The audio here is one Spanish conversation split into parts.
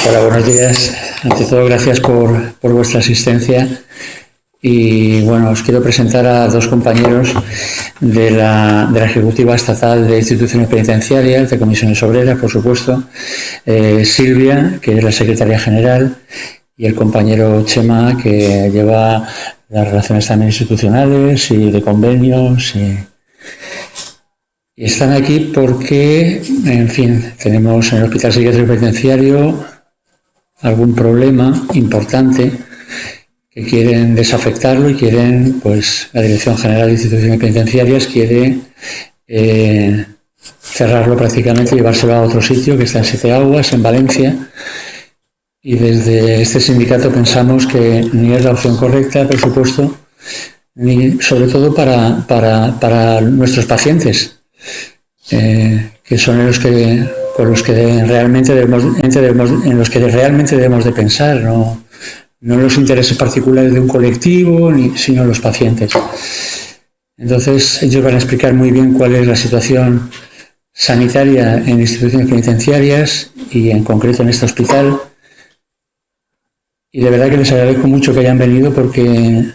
Hola, buenos días. Ante todo, gracias por vuestra asistencia. Y bueno, os quiero presentar a dos compañeros de la Ejecutiva Estatal de Instituciones Penitenciarias, de Comisiones Obreras, por supuesto, Silvia, que es la Secretaria General, y el compañero Chema, que lleva las relaciones también institucionales y de convenios. Y están aquí porque, en fin, tenemos en el Hospital Psiquiátrico Penitenciario algún problema importante que quieren desafectarlo y quieren, pues, la Dirección General de Instituciones Penitenciarias quiere cerrarlo prácticamente y llevárselo a otro sitio que está en Siete Aguas, en Valencia. Y desde este sindicato pensamos que ni es la opción correcta, por supuesto, ni sobre todo para nuestros pacientes, que son en los que realmente debemos de pensar, no en los intereses particulares de un colectivo, sino los pacientes. Entonces, ellos van a explicar muy bien cuál es la situación sanitaria en instituciones penitenciarias y en concreto en este hospital. Y de verdad que les agradezco mucho que hayan venido porque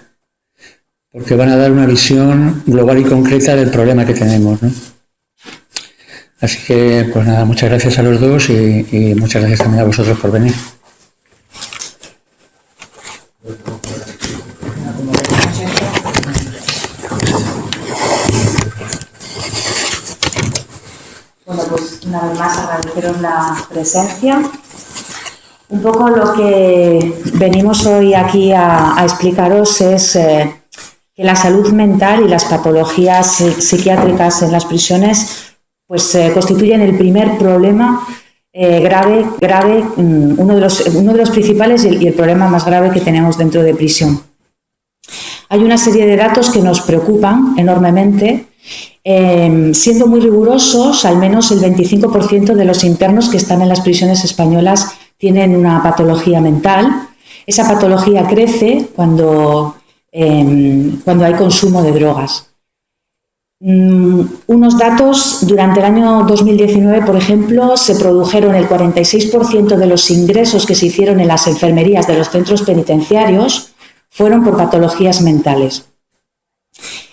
van a dar una visión global y concreta del problema que tenemos, ¿no? Así que, pues nada, muchas gracias a los dos y muchas gracias también a vosotros por venir. Bueno, pues una vez más agradeceros la presencia. Un poco lo que venimos hoy aquí a explicaros es que la salud mental y las patologías psiquiátricas en las prisiones pues constituyen el primer problema grave, uno de los principales y el problema más grave que tenemos dentro de prisión. Hay una serie de datos que nos preocupan enormemente. Siendo muy rigurosos, al menos el 25% de los internos que están en las prisiones españolas tienen una patología mental. Esa patología crece cuando hay consumo de drogas. Unos datos, durante el año 2019, por ejemplo, se produjeron el 46% de los ingresos que se hicieron en las enfermerías de los centros penitenciarios fueron por patologías mentales.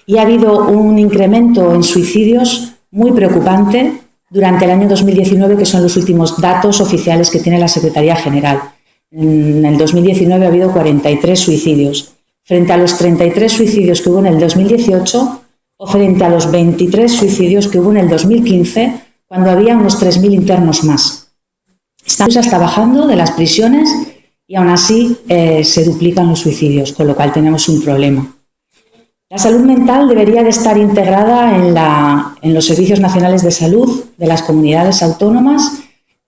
Y ha habido un incremento en suicidios muy preocupante durante el año 2019, que son los últimos datos oficiales que tiene la Secretaría General. En el 2019 ha habido 43 suicidios, frente a los 33 suicidios que hubo en el 2018 o frente a los 23 suicidios que hubo en el 2015, cuando había unos 3.000 internos más. Estamos hasta bajando de las prisiones y aún así se duplican los suicidios, con lo cual tenemos un problema. La salud mental debería de estar integrada en los servicios nacionales de salud de las comunidades autónomas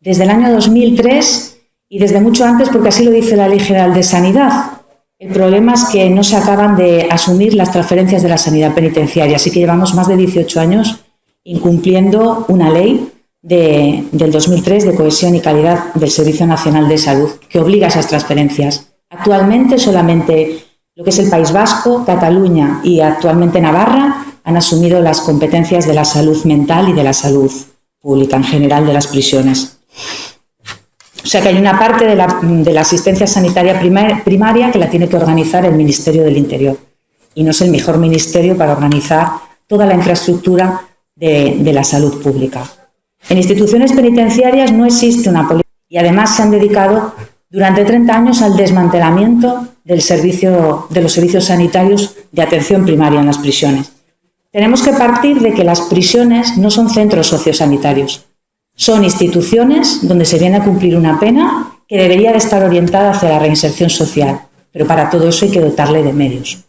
desde el año 2003 y desde mucho antes, porque así lo dice la Ley General de Sanidad. El problema es que no se acaban de asumir las transferencias de la sanidad penitenciaria, así que llevamos más de 18 años incumpliendo una ley del 2003 de cohesión y calidad del Servicio Nacional de Salud que obliga a esas transferencias. Actualmente solamente lo que es el País Vasco, Cataluña y actualmente Navarra han asumido las competencias de la salud mental y de la salud pública en general de las prisiones. O sea que hay una parte de la asistencia sanitaria primaria que la tiene que organizar el Ministerio del Interior y no es el mejor ministerio para organizar toda la infraestructura de la salud pública. En instituciones penitenciarias no existe una política y además se han dedicado durante 30 años al desmantelamiento de los servicios sanitarios de atención primaria en las prisiones. Tenemos que partir de que las prisiones no son centros sociosanitarios, son instituciones donde se viene a cumplir una pena que debería de estar orientada hacia la reinserción social, pero para todo eso hay que dotarle de medios.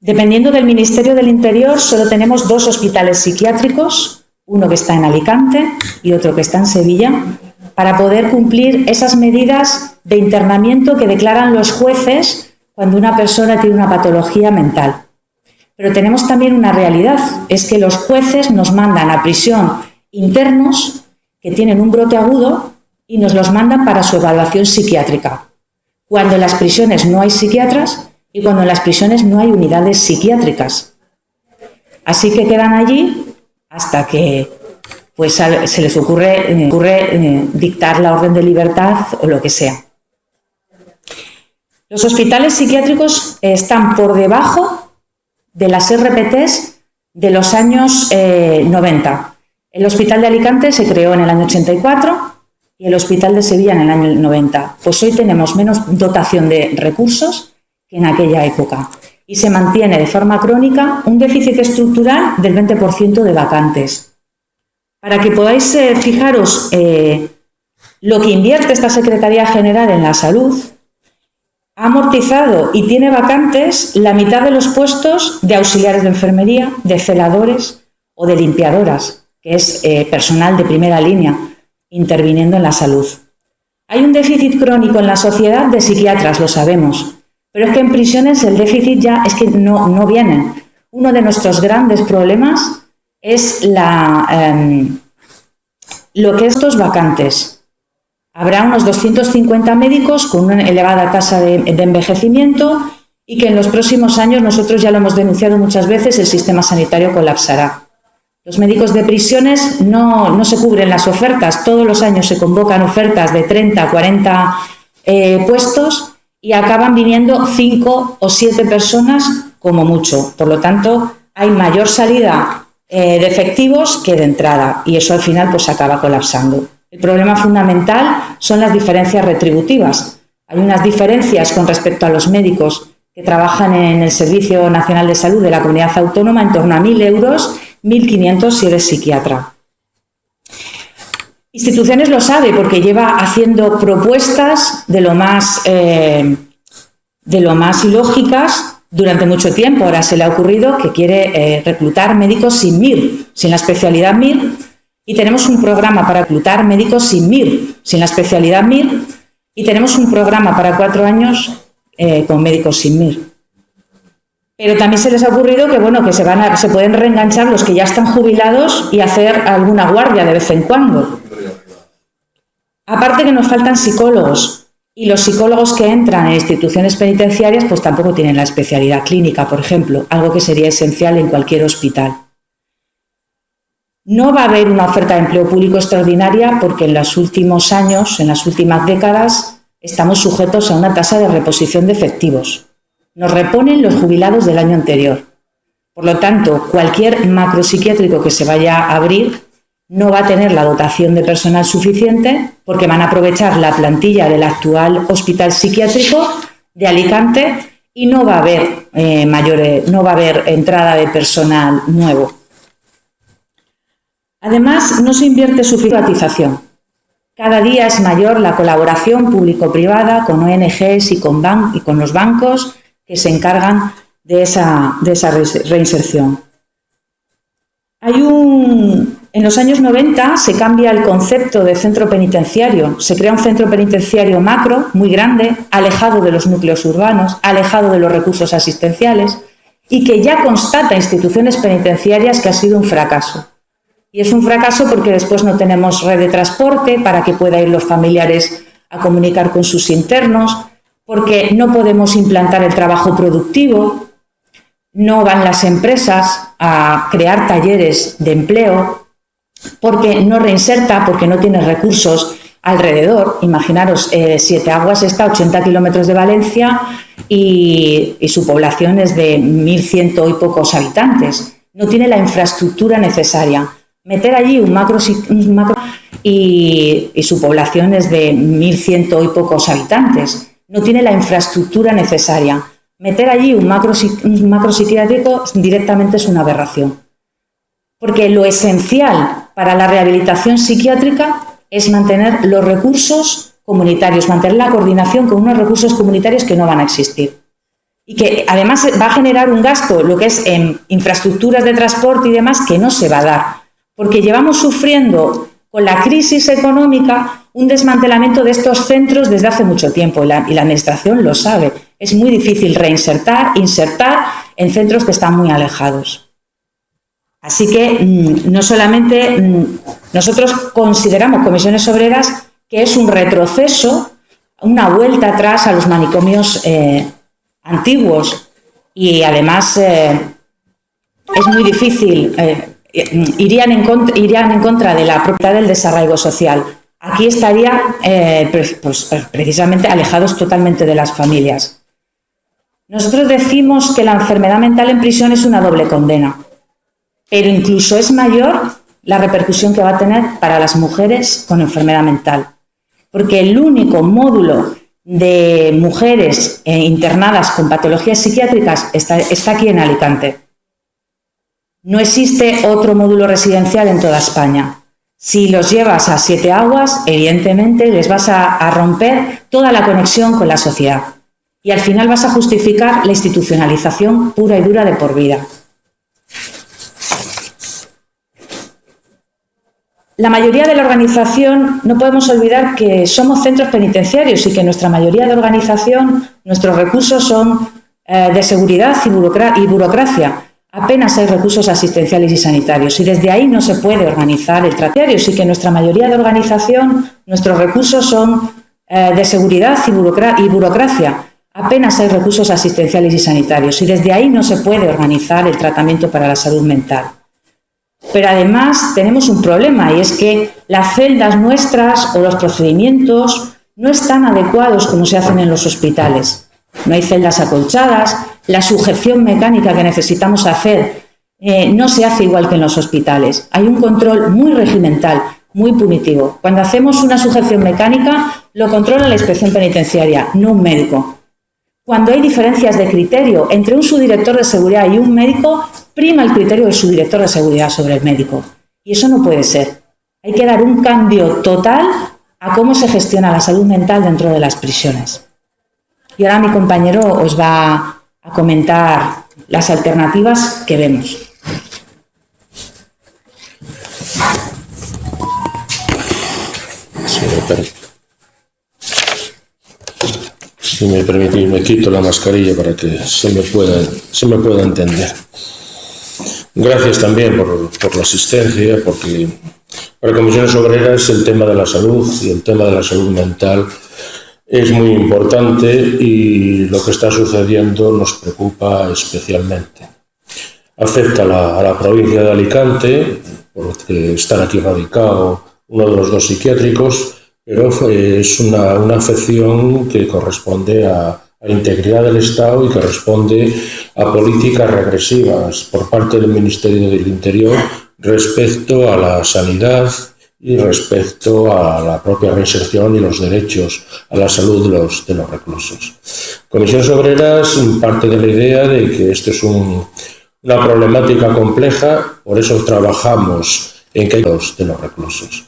Dependiendo del Ministerio del Interior, solo tenemos 2 hospitales psiquiátricos, uno que está en Alicante y otro que está en Sevilla, para poder cumplir esas medidas de internamiento que declaran los jueces cuando una persona tiene una patología mental. Pero tenemos también una realidad, es que los jueces nos mandan a prisión internos que tienen un brote agudo y nos los mandan para su evaluación psiquiátrica, cuando en las prisiones no hay psiquiatras y cuando en las prisiones no hay unidades psiquiátricas. Así que quedan allí hasta que pues se les ocurre dictar la orden de libertad o lo que sea. Los hospitales psiquiátricos están por debajo de las RPTs de los años 90. El Hospital de Alicante se creó en el año 84 y el Hospital de Sevilla en el año 90. Pues hoy tenemos menos dotación de recursos que en aquella época. Y se mantiene de forma crónica un déficit estructural del 20% de vacantes. Para que podáis fijaros lo que invierte esta Secretaría General en la salud, ha amortizado y tiene vacantes la mitad de los puestos de auxiliares de enfermería, de celadores o de limpiadoras, que es personal de primera línea, interviniendo en la salud. Hay un déficit crónico en la sociedad de psiquiatras, lo sabemos, pero es que en prisiones el déficit ya es que no viene. Uno de nuestros grandes problemas es lo que estos vacantes. Habrá unos 250 médicos con una elevada tasa de envejecimiento y que en los próximos años, nosotros ya lo hemos denunciado muchas veces, el sistema sanitario colapsará. Los médicos de prisiones no se cubren las ofertas. Todos los años se convocan ofertas de 30, 40 puestos y acaban viniendo 5 o 7 personas como mucho. Por lo tanto, hay mayor salida de efectivos que de entrada y eso al final pues acaba colapsando. El problema fundamental son las diferencias retributivas. Hay unas diferencias con respecto a los médicos que trabajan en el Servicio Nacional de Salud de la Comunidad Autónoma en torno a 1.000 euros, 1.500 si eres psiquiatra. Instituciones lo sabe porque lleva haciendo propuestas de lo más ilógicas durante mucho tiempo. Ahora se le ha ocurrido que quiere reclutar médicos sin MIR, sin la especialidad MIR, y tenemos un programa para reclutar médicos sin MIR, sin la especialidad MIR, y tenemos un programa para 4 años con médicos sin MIR. Pero también se les ha ocurrido que, bueno, que se pueden reenganchar los que ya están jubilados y hacer alguna guardia de vez en cuando. Aparte que nos faltan psicólogos y los psicólogos que entran en instituciones penitenciarias pues tampoco tienen la especialidad clínica, por ejemplo, algo que sería esencial en cualquier hospital. No va a haber una oferta de empleo público extraordinaria porque en los últimos años, en las últimas décadas, estamos sujetos a una tasa de reposición de efectivos. Nos reponen los jubilados del año anterior. Por lo tanto, cualquier macropsiquiátrico que se vaya a abrir no va a tener la dotación de personal suficiente porque van a aprovechar la plantilla del actual hospital psiquiátrico de Alicante y no va a haber entrada de personal nuevo. Además, no se invierte suficiente en privatización. Cada día es mayor la colaboración público-privada con ONGs y con los bancos que se encargan de esa reinserción. En los años 90 se cambia el concepto de centro penitenciario. Se crea un centro penitenciario macro, muy grande, alejado de los núcleos urbanos, alejado de los recursos asistenciales y que ya constata instituciones penitenciarias que ha sido un fracaso. Y es un fracaso porque después no tenemos red de transporte para que puedan ir los familiares a comunicar con sus internos, porque no podemos implantar el trabajo productivo, no van las empresas a crear talleres de empleo, porque no reinserta, porque no tiene recursos alrededor. Imaginaros, Siete Aguas está a 80 kilómetros de Valencia y su población es de 1.100 y pocos habitantes. No tiene la infraestructura necesaria. Meter allí un macro y su población es de 1.100 y pocos habitantes. No tiene la infraestructura necesaria. Meter allí un macro psiquiátrico directamente es una aberración. Porque lo esencial para la rehabilitación psiquiátrica es mantener los recursos comunitarios, mantener la coordinación con unos recursos comunitarios que no van a existir. Y que además va a generar un gasto, lo que es en infraestructuras de transporte y demás, que no se va a dar. Porque llevamos sufriendo con la crisis económica un desmantelamiento de estos centros desde hace mucho tiempo y la Administración lo sabe. Es muy difícil insertar en centros que están muy alejados. Así que no solamente nosotros consideramos Comisiones Obreras que es un retroceso, una vuelta atrás a los manicomios antiguos y además es muy difícil irían en contra de la propiedad del desarraigo social. Aquí estaría precisamente alejados totalmente de las familias. Nosotros decimos que la enfermedad mental en prisión es una doble condena, pero incluso es mayor la repercusión que va a tener para las mujeres con enfermedad mental, porque el único módulo de mujeres internadas con patologías psiquiátricas está aquí en Alicante. No existe otro módulo residencial en toda España. Si los llevas a Siete Aguas, evidentemente les vas a romper toda la conexión con la sociedad y al final vas a justificar la institucionalización pura y dura de por vida. La mayoría de la organización, no podemos olvidar que somos centros penitenciarios y que nuestra mayoría de organización, nuestros recursos son de seguridad y burocracia. Apenas hay recursos asistenciales y sanitarios y desde ahí no se puede organizar el tratamiento. Sí que nuestra mayoría de organización, nuestros recursos son de seguridad y burocracia. Apenas hay recursos asistenciales y sanitarios y desde ahí no se puede organizar el tratamiento para la salud mental. Pero además tenemos un problema y es que las celdas nuestras o los procedimientos no están adecuados como se hacen en los hospitales. No hay celdas acolchadas, la sujeción mecánica que necesitamos hacer no se hace igual que en los hospitales. Hay un control muy regimental, muy punitivo. Cuando hacemos una sujeción mecánica, lo controla la inspección penitenciaria, no un médico. Cuando hay diferencias de criterio entre un subdirector de seguridad y un médico, prima el criterio del subdirector de seguridad sobre el médico. Y eso no puede ser. Hay que dar un cambio total a cómo se gestiona la salud mental dentro de las prisiones. Y ahora mi compañero os va a comentar las alternativas que vemos. Si me permitís, me quito la mascarilla para que se me pueda entender. Gracias también por la asistencia, porque para Comisiones Obreras el tema de la salud y el tema de la salud mental es muy importante y lo que está sucediendo nos preocupa especialmente. Afecta a la provincia de Alicante, porque están aquí radicados uno de los dos psiquiátricos, pero es una afección que corresponde a la integridad del Estado y que responde a políticas regresivas por parte del Ministerio del Interior respecto a la sanidad y respecto a la propia reinserción y los derechos a la salud de los reclusos. Comisiones Obreras parte de la idea de que esto es una problemática compleja, por eso trabajamos en que de los reclusos.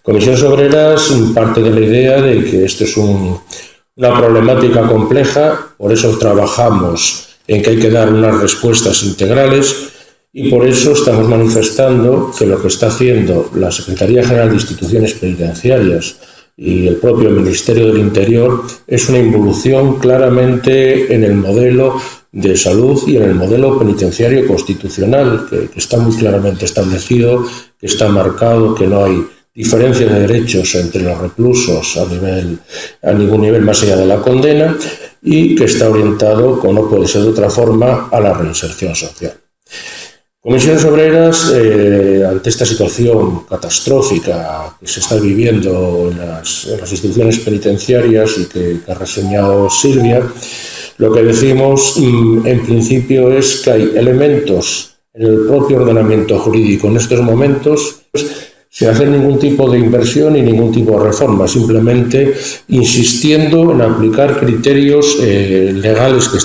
Comisiones Obreras parte de la idea de que esto es una problemática compleja, por eso trabajamos en que hay que dar unas respuestas integrales y por eso estamos manifestando que lo que está haciendo la Secretaría General de Instituciones Penitenciarias y el propio Ministerio del Interior es una involución claramente en el modelo de salud y en el modelo penitenciario constitucional, que está muy claramente establecido, que está marcado, que no hay diferencia de derechos entre los reclusos a ningún nivel más allá de la condena y que está orientado, como no puede ser de otra forma, a la reinserción social. Comisiones Obreras, ante esta situación catastrófica que se está viviendo en las instituciones penitenciarias y que ha reseñado Silvia, lo que decimos en principio es que hay elementos en el propio ordenamiento jurídico en estos momentos sin hacer ningún tipo de inversión y ningún tipo de reforma, simplemente insistiendo en aplicar criterios legales que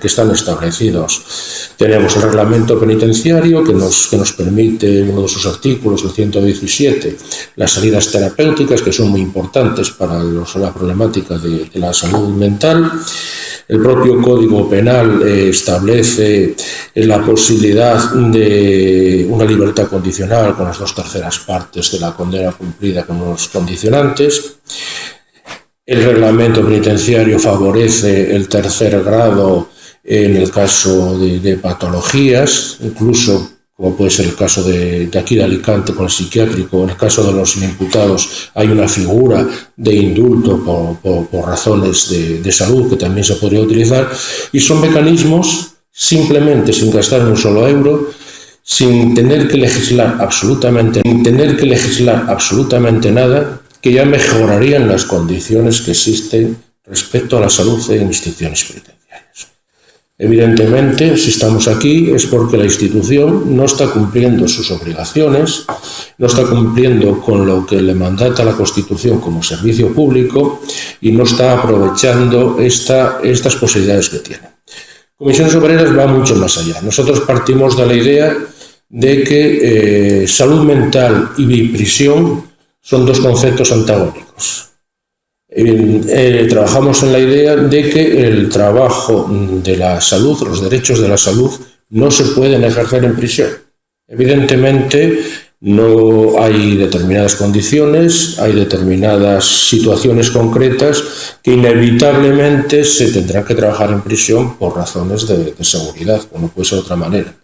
están establecidos. Tenemos el reglamento penitenciario que nos permite, uno de sus artículos, el 117, las salidas terapéuticas, que son muy importantes para la problemática de la salud mental. El propio Código Penal establece la posibilidad de una libertad condicional con las 2/3 partes de la condena cumplida con los condicionantes. El reglamento penitenciario favorece el tercer grado en el caso de patologías, incluso como puede ser el caso de aquí de Alicante con el psiquiátrico. En el caso de los inimputados hay una figura de indulto por razones de salud que también se podría utilizar y son mecanismos simplemente sin gastar un solo euro sin tener que legislar absolutamente nada, que ya mejorarían las condiciones que existen respecto a la salud en instituciones penitenciarias. Evidentemente, si estamos aquí es porque la institución no está cumpliendo sus obligaciones, no está cumpliendo con lo que le mandata la Constitución como servicio público y no está aprovechando estas posibilidades que tiene. Comisiones Obreras va mucho más allá. Nosotros partimos de la idea de que salud mental y prisión son dos conceptos antagónicos. Trabajamos en la idea de que el trabajo de la salud, los derechos de la salud, no se pueden ejercer en prisión. Evidentemente, no hay determinadas condiciones, hay determinadas situaciones concretas que inevitablemente se tendrán que trabajar en prisión por razones de seguridad, como no puede ser de otra manera.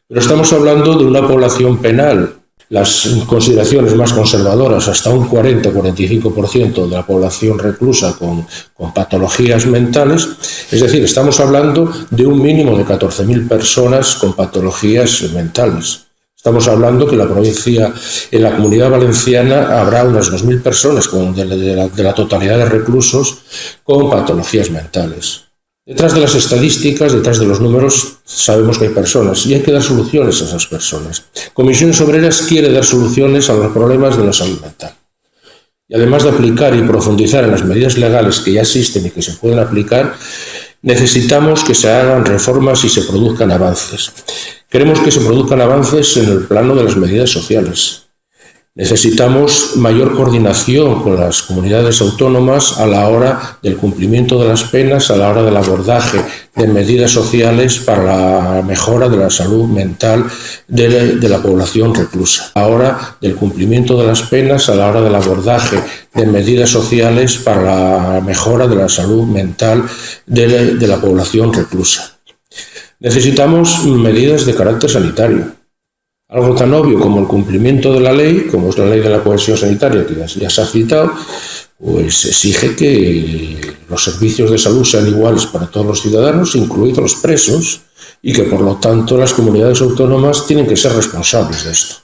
Pero estamos hablando de una población penal. Las consideraciones más conservadoras, hasta un 40-45% de la población reclusa con patologías mentales, es decir, estamos hablando de un mínimo de 14.000 personas con patologías mentales. Estamos hablando que en la Comunidad Valenciana habrá unas 2.000 personas de la totalidad de reclusos con patologías mentales. Detrás de las estadísticas, detrás de los números, sabemos que hay personas y hay que dar soluciones a esas personas. Comisiones Obreras quiere dar soluciones a los problemas de la salud mental. Y además de aplicar y profundizar en las medidas legales que ya existen y que se pueden aplicar, necesitamos que se hagan reformas y se produzcan avances. Queremos que se produzcan avances en el plano de las medidas sociales. Necesitamos mayor coordinación con las comunidades autónomas a la hora del cumplimiento de las penas, a la hora del abordaje de medidas sociales para la mejora de la salud mental de la población reclusa. A la hora del cumplimiento de las penas, a la hora del abordaje de medidas sociales para la mejora de la salud mental de la población reclusa. Necesitamos medidas de carácter sanitario. Algo tan obvio como el cumplimiento de la ley, como es la ley de la cohesión sanitaria que ya se ha citado, pues exige que los servicios de salud sean iguales para todos los ciudadanos, incluidos los presos, y que por lo tanto las comunidades autónomas tienen que ser responsables de esto.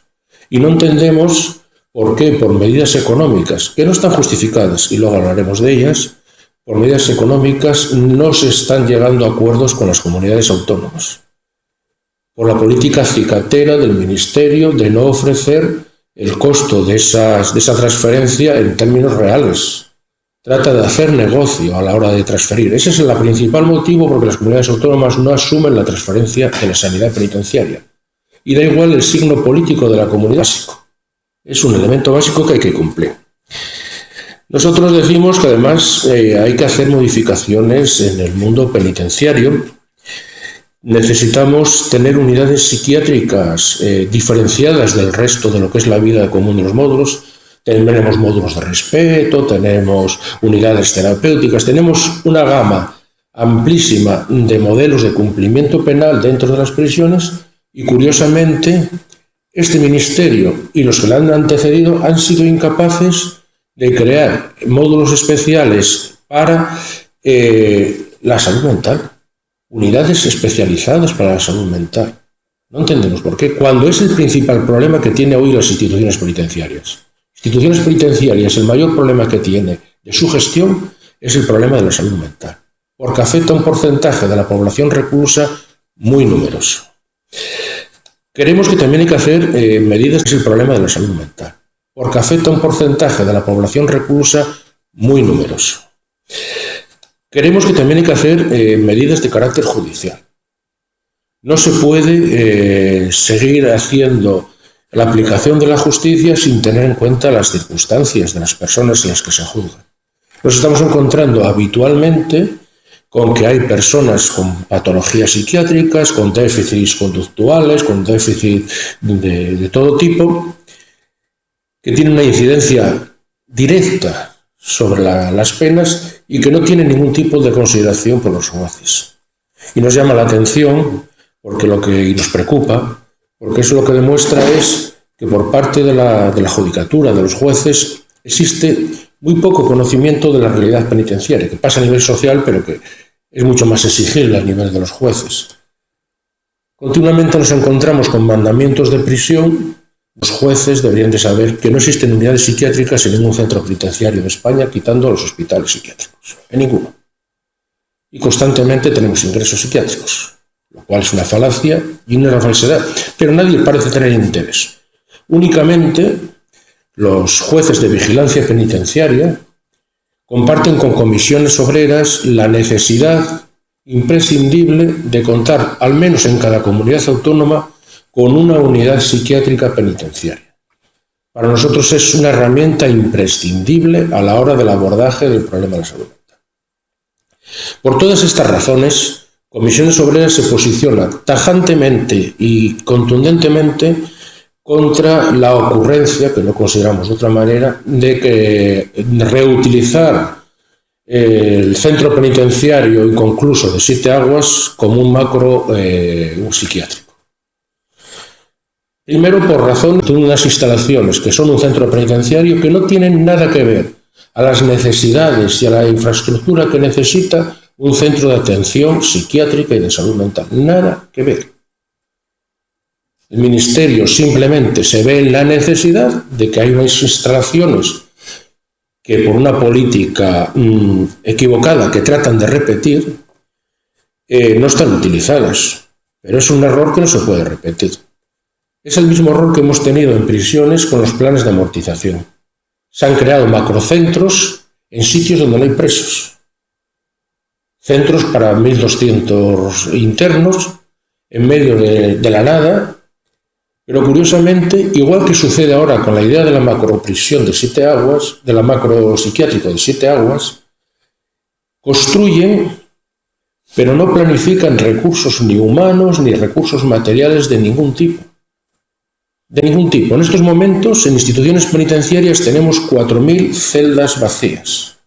Y no entendemos por qué, por medidas económicas, que no están justificadas, y luego hablaremos de ellas, por medidas económicas no se están llegando a acuerdos con las comunidades autónomas. Por la política cicatera del Ministerio de no ofrecer el costo de esa transferencia en términos reales. Trata de hacer negocio a la hora de transferir. Ese es el principal motivo por el que las comunidades autónomas no asumen la transferencia de la sanidad penitenciaria. Y da igual el signo político de la comunidad básico. Es un elemento básico que hay que cumplir. Nosotros decimos que además hay que hacer modificaciones en el mundo penitenciario. Necesitamos tener unidades psiquiátricas diferenciadas del resto de lo que es la vida común de los módulos. Tenemos módulos de respeto, tenemos unidades terapéuticas, tenemos una gama amplísima de modelos de cumplimiento penal dentro de las prisiones y, curiosamente, este ministerio y los que le han antecedido han sido incapaces de crear módulos especiales para la salud mental. Unidades especializadas para la salud mental. No entendemos por qué, cuando es el principal problema que tiene hoy las instituciones penitenciarias. Instituciones penitenciarias, el mayor problema que tiene de su gestión es el problema de la salud mental, porque afecta a un porcentaje de la población reclusa muy numeroso. Queremos que también hay que hacer medidas, que es el problema de la salud mental, porque afecta a un porcentaje de la población reclusa muy numeroso. Queremos que también hay que hacer medidas de carácter judicial. No se puede seguir haciendo la aplicación de la justicia sin tener en cuenta las circunstancias de las personas en las que se juzgan. Nos estamos encontrando habitualmente con que hay personas con patologías psiquiátricas, con déficits conductuales, con déficits de todo tipo, que tienen una incidencia directa sobre las penas y que no tienen ningún tipo de consideración por los jueces. Y nos llama la atención, y nos preocupa, porque eso lo que demuestra es que por parte de la judicatura, de los jueces, existe muy poco conocimiento de la realidad penitenciaria, que pasa a nivel social, pero que es mucho más exigible a nivel de los jueces. Continuamente nos encontramos con mandamientos de prisión. Los jueces deberían de saber que no existen unidades psiquiátricas en ningún centro penitenciario de España, quitando los hospitales psiquiátricos. En ninguno. Y constantemente tenemos ingresos psiquiátricos, lo cual es una falacia y una falsedad. Pero nadie parece tener interés. Únicamente los jueces de vigilancia penitenciaria comparten con comisiones obreras la necesidad imprescindible de contar, al menos en cada comunidad autónoma, con una unidad psiquiátrica penitenciaria. Para nosotros es una herramienta imprescindible a la hora del abordaje del problema de la salud mental. Por todas estas razones, Comisiones Obreras se posiciona tajantemente y contundentemente contra la ocurrencia, que no consideramos de otra manera, de que reutilizar el centro penitenciario inconcluso de Siete Aguas como un macro psiquiátrico. Primero, por razón de unas instalaciones que son un centro penitenciario que no tienen nada que ver a las necesidades y a la infraestructura que necesita un centro de atención psiquiátrica y de salud mental. Nada que ver. El Ministerio simplemente se ve en la necesidad de que hay unas instalaciones que por una política equivocada que tratan de repetir, no están utilizadas. Pero es un error que no se puede repetir. Es el mismo error que hemos tenido en prisiones con los planes de amortización. Se han creado macrocentros en sitios donde no hay presos. Centros para 1.200 internos en medio de la nada. Pero curiosamente, igual que sucede ahora con la idea de la macroprisión de Siete Aguas, de la macropsiquiátrico de Siete Aguas, construyen, pero no planifican recursos ni humanos ni recursos materiales de ningún tipo. De ningún tipo. En estos momentos, en instituciones penitenciarias tenemos 4.000 celdas vacías.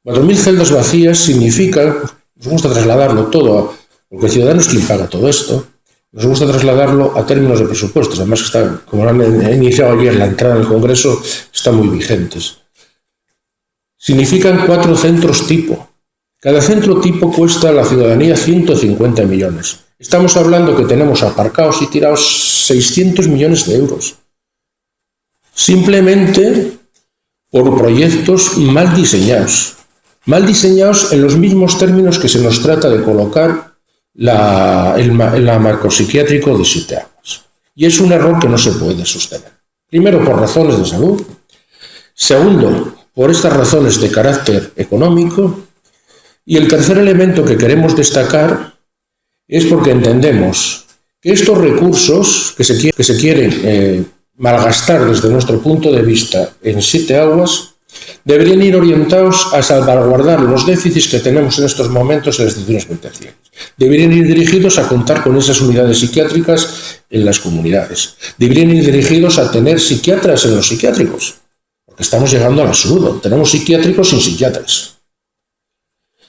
4.000 celdas vacías significa, nos gusta trasladarlo todo, porque el ciudadano es quien paga todo esto, nos gusta trasladarlo a términos de presupuestos, además que está, como han iniciado ayer la entrada en el Congreso, están muy vigentes. Significan 4 centros tipo. Cada centro tipo cuesta a la ciudadanía 150 millones. Estamos hablando que tenemos aparcados y tirados 600 millones de euros. Simplemente por proyectos mal diseñados. Mal diseñados en los mismos términos que se nos trata de colocar el macropsiquiátrico de Siete Aguas. Y es un error que no se puede sostener. Primero, por razones de salud. Segundo, por estas razones de carácter económico. Y el tercer elemento que queremos destacar es porque entendemos que estos recursos que se quieren malgastar desde nuestro punto de vista en Siete Aguas deberían ir orientados a salvaguardar los déficits que tenemos en estos momentos en las instituciones penitenciarias. Deberían ir dirigidos a contar con esas unidades psiquiátricas en las comunidades. Deberían ir dirigidos a tener psiquiatras en los psiquiátricos, porque estamos llegando al absurdo. Tenemos psiquiátricos sin psiquiatras.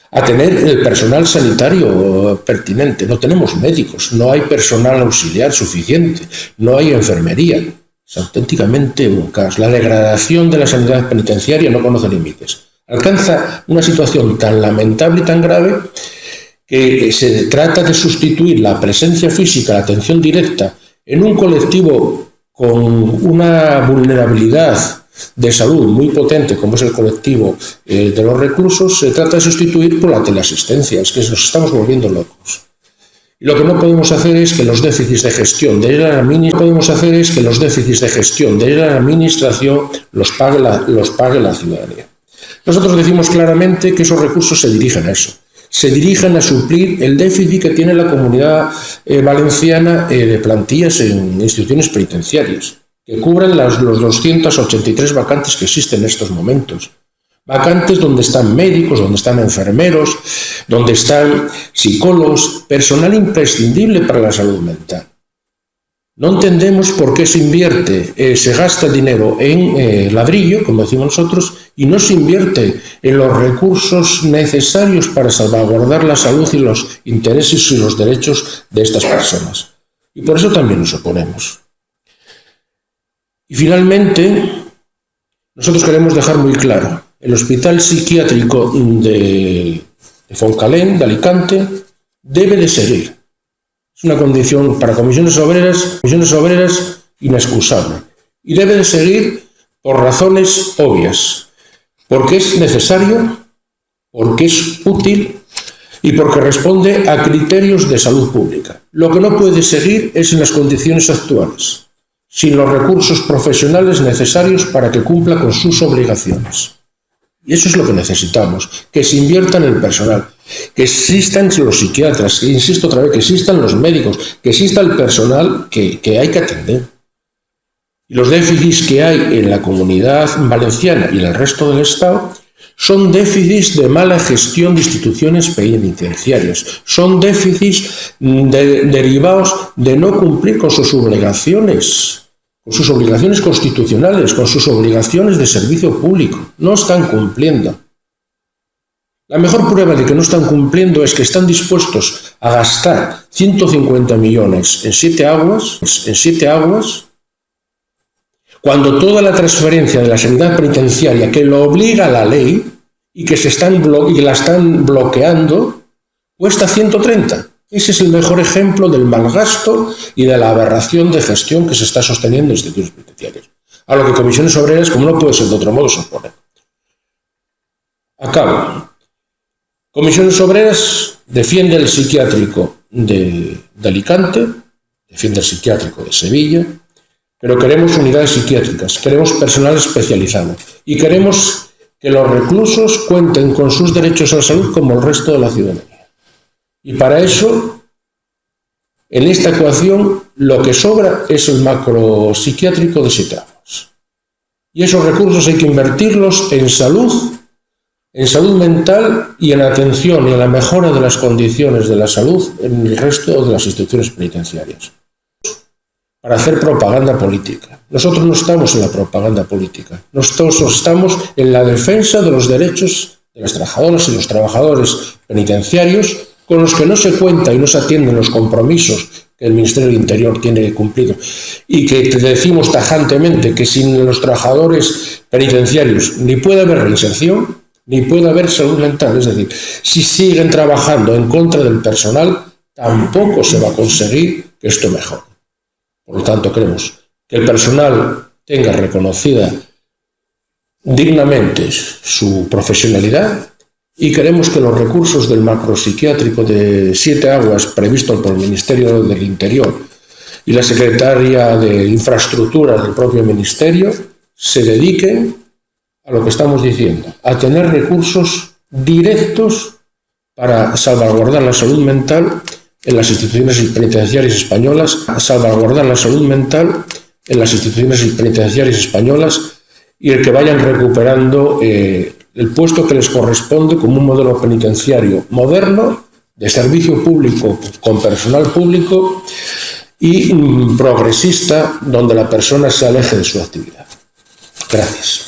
A tener el personal sanitario pertinente. No tenemos médicos, no hay personal auxiliar suficiente, no hay enfermería. Es auténticamente un caos. La degradación de la sanidad penitenciaria no conoce límites. Alcanza una situación tan lamentable y tan grave que se trata de sustituir la presencia física, la atención directa, en un colectivo con una vulnerabilidad de salud muy potente, como es el colectivo de los reclusos, se trata de sustituir por la teleasistencia. Es que nos estamos volviendo locos. Y lo que no podemos hacer es que los déficits de gestión de la administración los pague la ciudadanía. Nosotros decimos claramente que esos recursos se dirigen a eso. Se dirigen a suplir el déficit que tiene la Comunidad Valenciana de plantillas en instituciones penitenciarias, que cubran los 283 vacantes que existen en estos momentos. Vacantes donde están médicos, donde están enfermeros, donde están psicólogos, personal imprescindible para la salud mental. No entendemos por qué se invierte, se gasta el dinero en ladrillo, como decimos nosotros, y no se invierte en los recursos necesarios para salvaguardar la salud y los intereses y los derechos de estas personas. Y por eso también nos oponemos. Y finalmente, nosotros queremos dejar muy claro, el Hospital Psiquiátrico de Foncalén, de Alicante, debe de seguir. Es una condición para comisiones obreras inexcusable. Y debe de seguir por razones obvias. Porque es necesario, porque es útil y porque responde a criterios de salud pública. Lo que no puede seguir es en las condiciones actuales, sin los recursos profesionales necesarios para que cumpla con sus obligaciones. Y eso es lo que necesitamos, que se invierta en el personal, que existan los psiquiatras, que insisto otra vez, que existan los médicos, que exista el personal que hay que atender. Y los déficits que hay en la Comunidad Valenciana y en el resto del Estado son déficits de mala gestión de instituciones penitenciarias, son déficits derivados de no cumplir con sus obligaciones constitucionales, con sus obligaciones de servicio público. No están cumpliendo. La mejor prueba de que no están cumpliendo es que están dispuestos a gastar 150 millones en 7 aguas, cuando toda la transferencia de la sanidad penitenciaria que lo obliga a la ley y que la están bloqueando, cuesta 130. Ese es el mejor ejemplo del malgasto y de la aberración de gestión que se está sosteniendo en institutos penitenciarios. A lo que comisiones obreras, como no puede ser de otro modo, se opone. Acabo. Comisiones obreras defiende el psiquiátrico de Alicante, defiende el psiquiátrico de Sevilla, pero queremos unidades psiquiátricas, queremos personal especializado y queremos que los reclusos cuenten con sus derechos a la salud como el resto de la ciudadanía. Y para eso, en esta ecuación, lo que sobra es el macropsiquiátrico de 7 aguas. Y esos recursos hay que invertirlos en salud mental y en atención y en la mejora de las condiciones de la salud en el resto de las instituciones penitenciarias. Para hacer propaganda política. Nosotros no estamos en la propaganda política. Nosotros estamos en la defensa de los derechos de las trabajadoras y los trabajadores penitenciarios con los que no se cuenta y no se atienden los compromisos que el Ministerio del Interior tiene que cumplir. Y que te decimos tajantemente que sin los trabajadores penitenciarios ni puede haber reinserción, ni puede haber salud mental. Es decir, si siguen trabajando en contra del personal, tampoco se va a conseguir que esto mejore. Por lo tanto, queremos que el personal tenga reconocida dignamente su profesionalidad y queremos que los recursos del macropsiquiátrico de 7 aguas previsto por el Ministerio del Interior y la Secretaría de Infraestructuras del propio Ministerio se dediquen a lo que estamos diciendo, a tener recursos directos para salvaguardar la salud mental en las instituciones penitenciarias españolas, y el que vayan recuperando el puesto que les corresponde como un modelo penitenciario moderno, de servicio público con personal público y progresista, donde la persona se aleje de su actividad. Gracias.